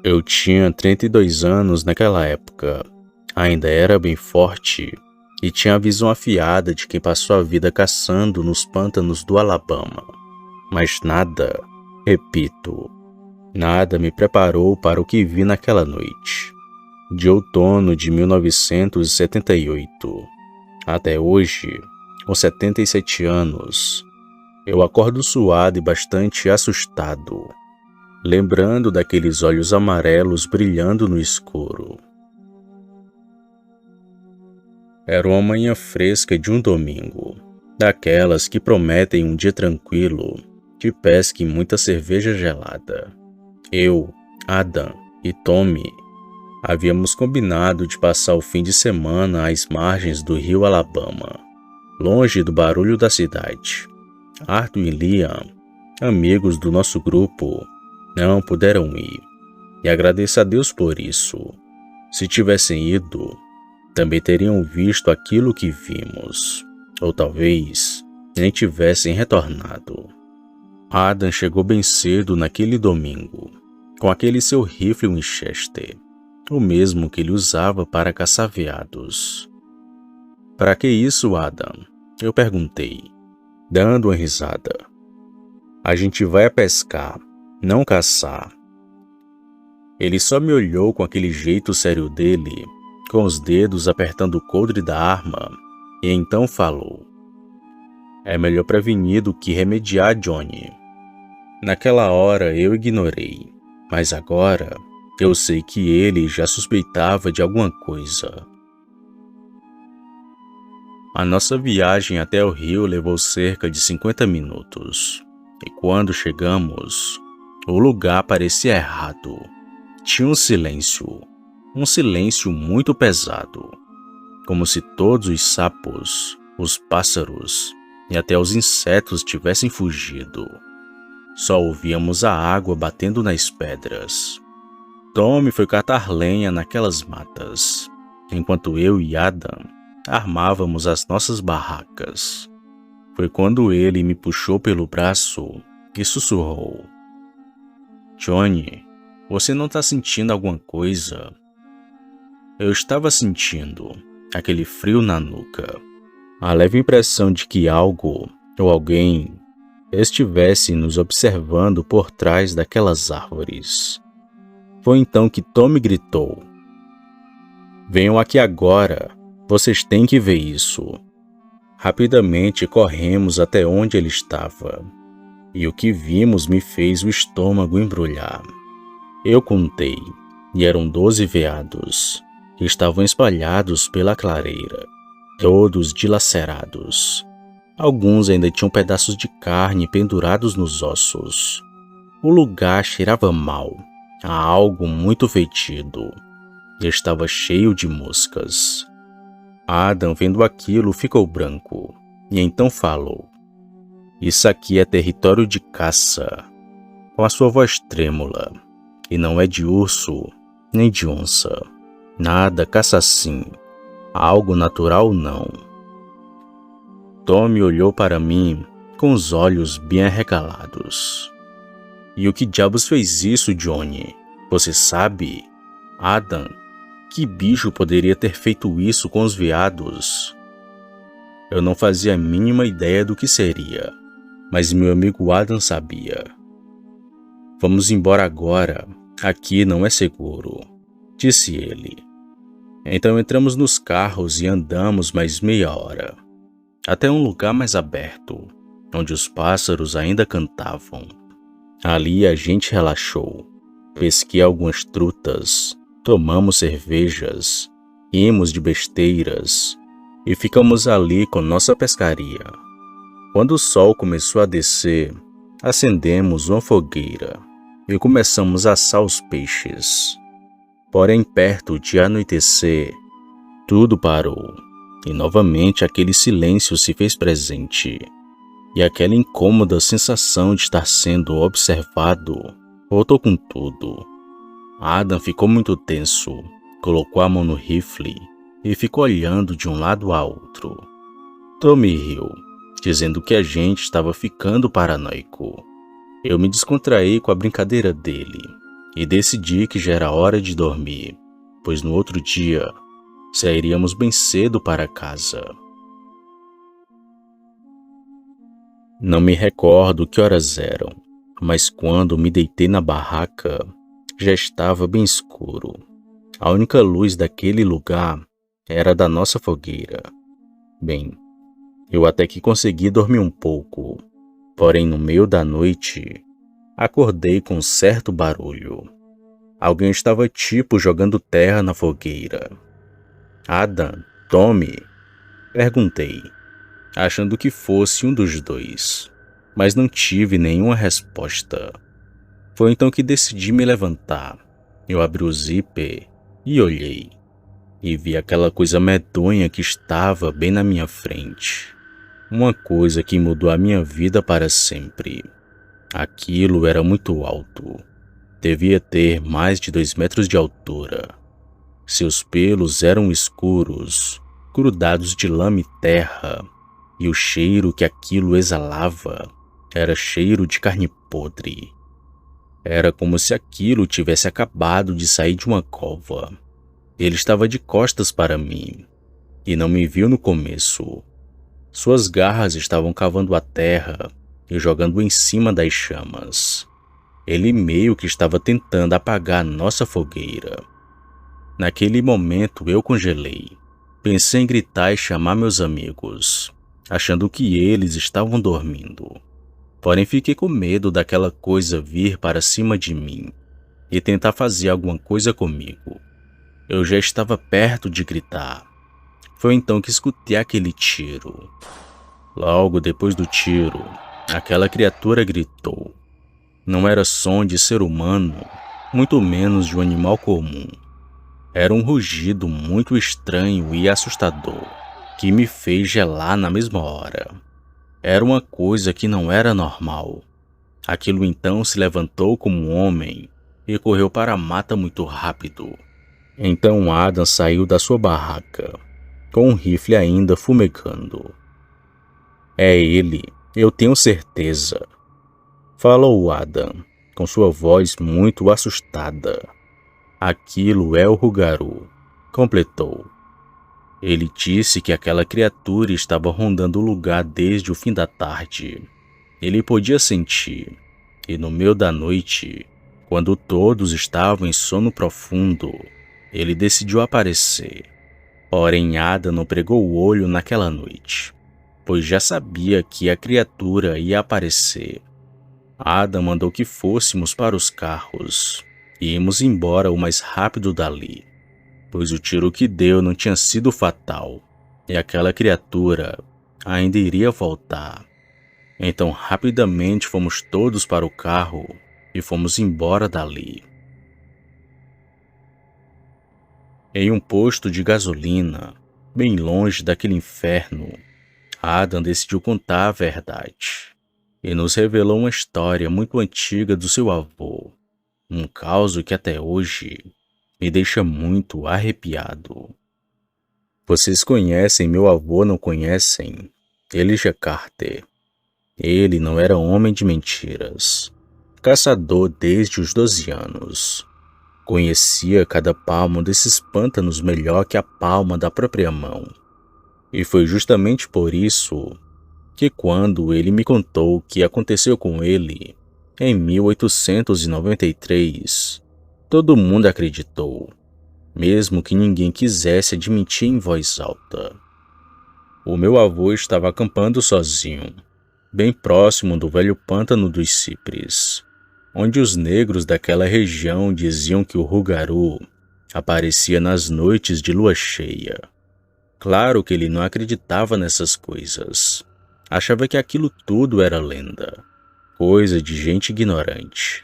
Eu tinha 32 anos naquela época. Ainda era bem forte e tinha a visão afiada de quem passou a vida caçando nos pântanos do Alabama. Mas nada, repito, nada me preparou para o que vi naquela noite. De outono de 1978 até hoje, com 77 anos, eu acordo suado e bastante assustado, lembrando daqueles olhos amarelos brilhando no escuro. Era uma manhã fresca de um domingo, daquelas que prometem um dia tranquilo, de pesca e muita cerveja gelada. Eu, Adam e Tommy havíamos combinado de passar o fim de semana às margens do rio Alabama, longe do barulho da cidade. Arthur e Liam, amigos do nosso grupo, não puderam ir, e agradeço a Deus por isso. Se tivessem ido, também teriam visto aquilo que vimos, ou talvez nem tivessem retornado. Adam chegou bem cedo naquele domingo, com aquele seu rifle Winchester, o mesmo que ele usava para caçar veados. "Para que isso, Adam?" eu perguntei, dando uma risada. "A gente vai a pescar, não caçar." Ele só me olhou com aquele jeito sério dele, com os dedos apertando o coldre da arma, e então falou: "É melhor prevenir do que remediar, Johnny." Naquela hora eu ignorei, mas agora eu sei que ele já suspeitava de alguma coisa. A nossa viagem até o rio levou cerca de 50 minutos, e quando chegamos, o lugar parecia errado. Tinha um silêncio muito pesado, como se todos os sapos, os pássaros e até os insetos tivessem fugido. Só ouvíamos a água batendo nas pedras. Tommy foi catar lenha naquelas matas, enquanto eu e Adam armávamos as nossas barracas. Foi quando ele me puxou pelo braço e sussurrou: "Johnny, você não está sentindo alguma coisa?" Eu estava sentindo aquele frio na nuca, a leve impressão de que algo ou alguém estivesse nos observando por trás daquelas árvores. Foi então que Tommy gritou: "Venham aqui agora, vocês têm que ver isso." Rapidamente corremos até onde ele estava, e o que vimos me fez o estômago embrulhar. Eu contei, e eram 12 veados, que estavam espalhados pela clareira, todos dilacerados. Alguns ainda tinham pedaços de carne pendurados nos ossos. O lugar cheirava mal, a algo muito fedido, e estava cheio de moscas. Adam, vendo aquilo, ficou branco, e então falou: "Isso aqui é território de caça", com a sua voz trêmula, "e não é de urso, nem de onça. Nada caça assim, algo natural não." Tommy olhou para mim com os olhos bem arregalados. "E o que diabos fez isso, Johnny? Você sabe?" "Adam, que bicho poderia ter feito isso com os veados?" Eu não fazia a mínima ideia do que seria, mas meu amigo Adam sabia. "Vamos embora agora, aqui não é seguro", disse ele. Então entramos nos carros e andamos mais meia hora, até um lugar mais aberto, onde os pássaros ainda cantavam. Ali a gente relaxou, pesquei algumas trutas, tomamos cervejas, rimos de besteiras e ficamos ali com nossa pescaria. Quando o sol começou a descer, acendemos uma fogueira e começamos a assar os peixes. Porém, perto de anoitecer, tudo parou, e novamente aquele silêncio se fez presente, e aquela incômoda sensação de estar sendo observado voltou com tudo. Adam ficou muito tenso, colocou a mão no rifle e ficou olhando de um lado a outro. Tommy riu, dizendo que a gente estava ficando paranoico. Eu me descontraí com a brincadeira dele, e decidi que já era hora de dormir, pois no outro dia sairíamos bem cedo para casa. Não me recordo que horas eram, mas quando me deitei na barraca, já estava bem escuro. A única luz daquele lugar era da nossa fogueira. Bem, eu até que consegui dormir um pouco, porém no meio da noite, acordei com um certo barulho. Alguém estava tipo jogando terra na fogueira. Adam, Tommy? Perguntei, achando que fosse um dos dois, mas não tive nenhuma resposta. Foi então que decidi me levantar. Eu abri o zíper e olhei, e vi aquela coisa medonha que estava bem na minha frente. Uma coisa que mudou a minha vida para sempre. Aquilo era muito alto. Devia ter mais de 2 metros de altura. Seus pelos eram escuros, grudados de lama e terra, e o cheiro que aquilo exalava era cheiro de carne podre. Era como se aquilo tivesse acabado de sair de uma cova. Ele estava de costas para mim, e não me viu no começo. Suas garras estavam cavando a terra e jogando em cima das chamas. Ele meio que estava tentando apagar nossa fogueira. Naquele momento eu congelei. Pensei em gritar e chamar meus amigos, achando que eles estavam dormindo. Porém fiquei com medo daquela coisa vir para cima de mim e tentar fazer alguma coisa comigo. Eu já estava perto de gritar. Foi então que escutei aquele tiro. Logo depois do tiro, aquela criatura gritou. Não era som de ser humano, muito menos de um animal comum. Era um rugido muito estranho e assustador, que me fez gelar na mesma hora. Era uma coisa que não era normal. Aquilo então se levantou como um homem e correu para a mata muito rápido. Então Adam saiu da sua barraca, com um rifle ainda fumegando. É ele, eu tenho certeza, falou Adam, com sua voz muito assustada. Aquilo é o Rougarou, completou. Ele disse que aquela criatura estava rondando o lugar desde o fim da tarde. Ele podia sentir, e no meio da noite, quando todos estavam em sono profundo, ele decidiu aparecer. Porém, Adam não pregou o olho naquela noite, pois já sabia que a criatura ia aparecer. Adam mandou que fôssemos para os carros e íamos embora o mais rápido dali, pois o tiro que deu não tinha sido fatal e aquela criatura ainda iria voltar. Então rapidamente fomos todos para o carro e fomos embora dali. Em um posto de gasolina, bem longe daquele inferno, Adam decidiu contar a verdade e nos revelou uma história muito antiga do seu avô, um caos que até hoje me deixa muito arrepiado. Vocês conhecem meu avô, não conhecem? Elijah Carter. Ele não era homem de mentiras. Caçador desde os 12 anos. Conhecia cada palmo desses pântanos melhor que a palma da própria mão. E foi justamente por isso que quando ele me contou o que aconteceu com ele em 1893, todo mundo acreditou, mesmo que ninguém quisesse admitir em voz alta. O meu avô estava acampando sozinho, bem próximo do velho pântano dos Cipres, onde os negros daquela região diziam que o Rougarou aparecia nas noites de lua cheia. Claro que ele não acreditava nessas coisas. Achava que aquilo tudo era lenda, coisa de gente ignorante.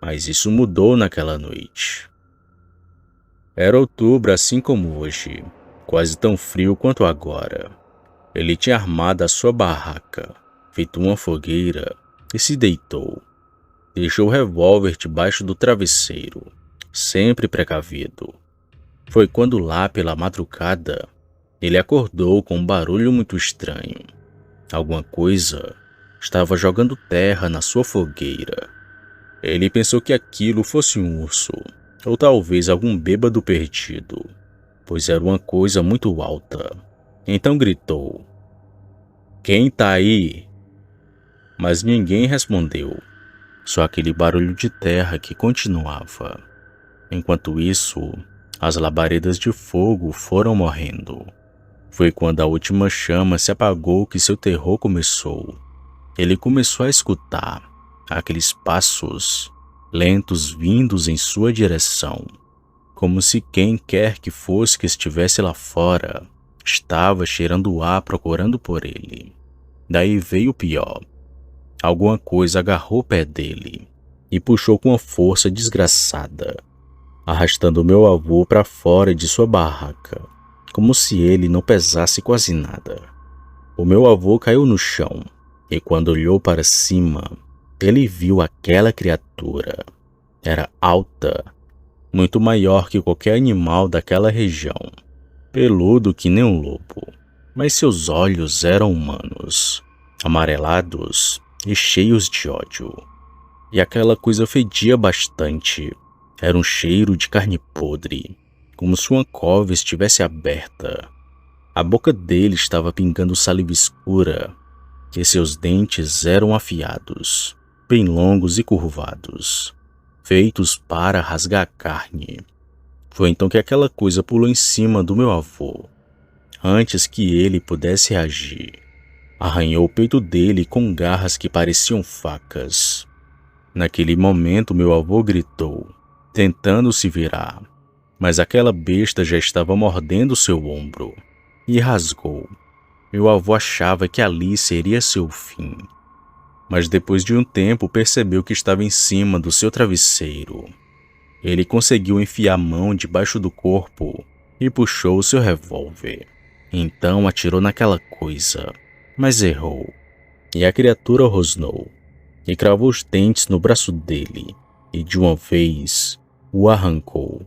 Mas isso mudou naquela noite. Era outubro assim como hoje, quase tão frio quanto agora. Ele tinha armado a sua barraca, feito uma fogueira e se deitou. Deixou o revólver debaixo do travesseiro, sempre precavido. Foi quando lá pela madrugada, ele acordou com um barulho muito estranho. Alguma coisa estava jogando terra na sua fogueira. Ele pensou que aquilo fosse um urso, ou talvez algum bêbado perdido, pois era uma coisa muito alta. Então gritou: "Quem tá aí?" Mas ninguém respondeu, só aquele barulho de terra que continuava. Enquanto isso, as labaredas de fogo foram morrendo. Foi quando a última chama se apagou que seu terror começou. Ele começou a escutar aqueles passos lentos vindos em sua direção, como se quem quer que fosse que estivesse lá fora estava cheirando o ar procurando por ele. Daí veio o pior. Alguma coisa agarrou o pé dele e puxou com uma força desgraçada, arrastando meu avô para fora de sua barraca, como se ele não pesasse quase nada. O meu avô caiu no chão e quando olhou para cima, ele viu aquela criatura. Era alta, muito maior que qualquer animal daquela região, peludo que nem um lobo, mas seus olhos eram humanos, amarelados e cheios de ódio. E aquela coisa fedia bastante. Era um cheiro de carne podre, como se uma cova estivesse aberta. A boca dele estava pingando saliva escura, e seus dentes eram afiados, bem longos e curvados, feitos para rasgar a carne. Foi então que aquela coisa pulou em cima do meu avô. Antes que ele pudesse reagir, arranhou o peito dele com garras que pareciam facas. Naquele momento, meu avô gritou, tentando se virar, mas aquela besta já estava mordendo seu ombro e rasgou. Meu avô achava que ali seria seu fim, mas depois de um tempo percebeu que estava em cima do seu travesseiro. Ele conseguiu enfiar a mão debaixo do corpo e puxou o seu revólver. Então atirou naquela coisa, mas errou, e a criatura rosnou e cravou os dentes no braço dele e de uma vez o arrancou.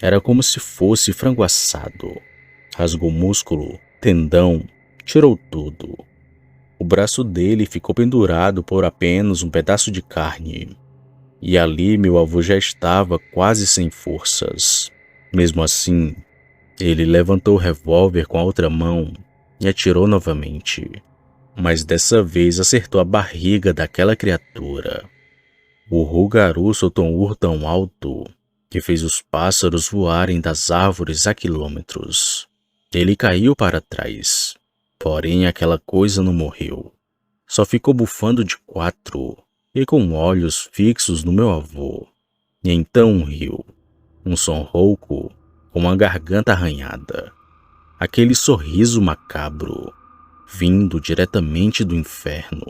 Era como se fosse frango assado. Rasgou músculo, tendão, tirou tudo. O braço dele ficou pendurado por apenas um pedaço de carne. E ali meu avô já estava quase sem forças. Mesmo assim, ele levantou o revólver com a outra mão e atirou novamente. Mas dessa vez acertou a barriga daquela criatura. O Rougarou soltou um urro tão alto que fez os pássaros voarem das árvores a quilômetros. Ele caiu para trás, porém aquela coisa não morreu. Só ficou bufando de quatro e com olhos fixos no meu avô. E então riu, um som rouco com a garganta arranhada. Aquele sorriso macabro, vindo diretamente do inferno,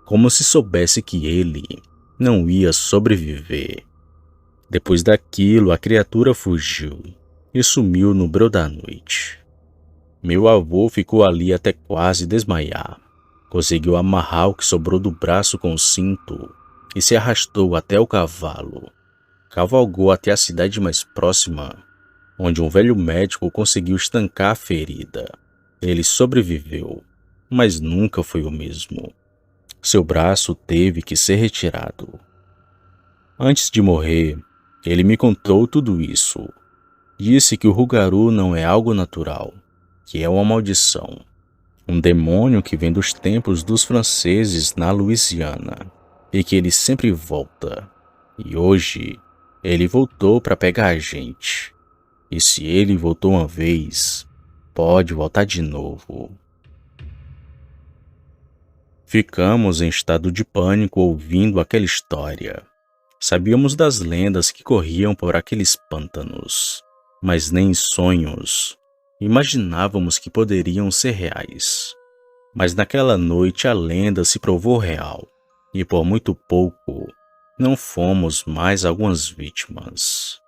como se soubesse que ele não ia sobreviver. Depois daquilo, a criatura fugiu e sumiu no breu da noite. Meu avô ficou ali até quase desmaiar. Conseguiu amarrar o que sobrou do braço com o cinto e se arrastou até o cavalo. Cavalgou até a cidade mais próxima, onde um velho médico conseguiu estancar a ferida. Ele sobreviveu, mas nunca foi o mesmo. Seu braço teve que ser retirado. Antes de morrer, ele me contou tudo isso. Disse que o Rougarou não é algo natural, que é uma maldição. Um demônio que vem dos tempos dos franceses na Louisiana e que ele sempre volta. E hoje, ele voltou para pegar a gente. E se ele voltou uma vez, pode voltar de novo. Ficamos em estado de pânico ouvindo aquela história. Sabíamos das lendas que corriam por aqueles pântanos, mas nem em sonhos imaginávamos que poderiam ser reais. Mas naquela noite a lenda se provou real, e por muito pouco não fomos mais algumas vítimas.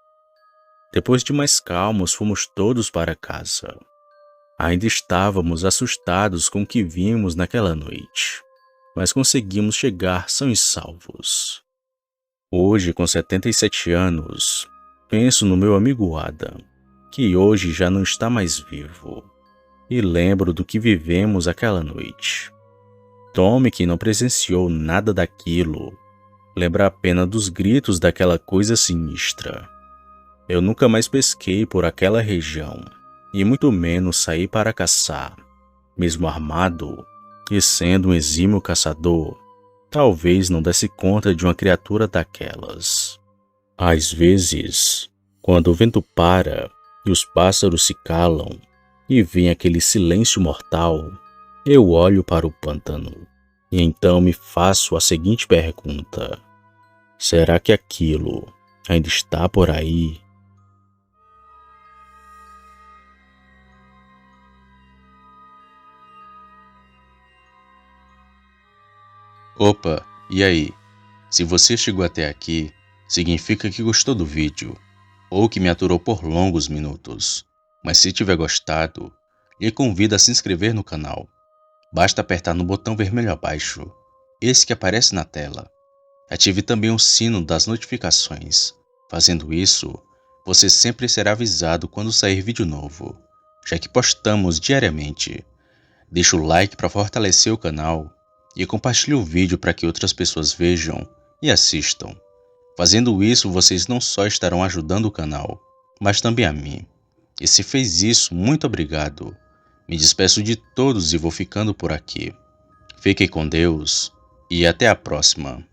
Depois de mais calmos, fomos todos para casa. Ainda estávamos assustados com o que vimos naquela noite, mas conseguimos chegar sãos e salvos. Hoje, com 77 anos, penso no meu amigo Adam, que hoje já não está mais vivo, e lembro do que vivemos aquela noite. Tommy, que não presenciou nada daquilo, Lembra apenas dos gritos daquela coisa sinistra. Eu nunca mais pesquei por aquela região, e muito menos saí para caçar. Mesmo armado, e sendo um exímio caçador, talvez não desse conta de uma criatura daquelas. Às vezes, quando o vento para e os pássaros se calam e vem aquele silêncio mortal, eu olho para o pântano e então me faço a seguinte pergunta: será que aquilo ainda está por aí? Opa, e aí? Se você chegou até aqui, significa que gostou do vídeo ou que me aturou por longos minutos. Mas se tiver gostado, lhe convido a se inscrever no canal. Basta apertar no botão vermelho abaixo, esse que aparece na tela. Ative também o sino das notificações. Fazendo isso, você sempre será avisado quando sair vídeo novo, já que postamos diariamente. Deixe o like para fortalecer o canal e compartilhe o vídeo para que outras pessoas vejam e assistam. Fazendo isso, vocês não só estarão ajudando o canal, mas também a mim. E se fez isso, muito obrigado. Me despeço de todos e vou ficando por aqui. Fiquem com Deus e até a próxima.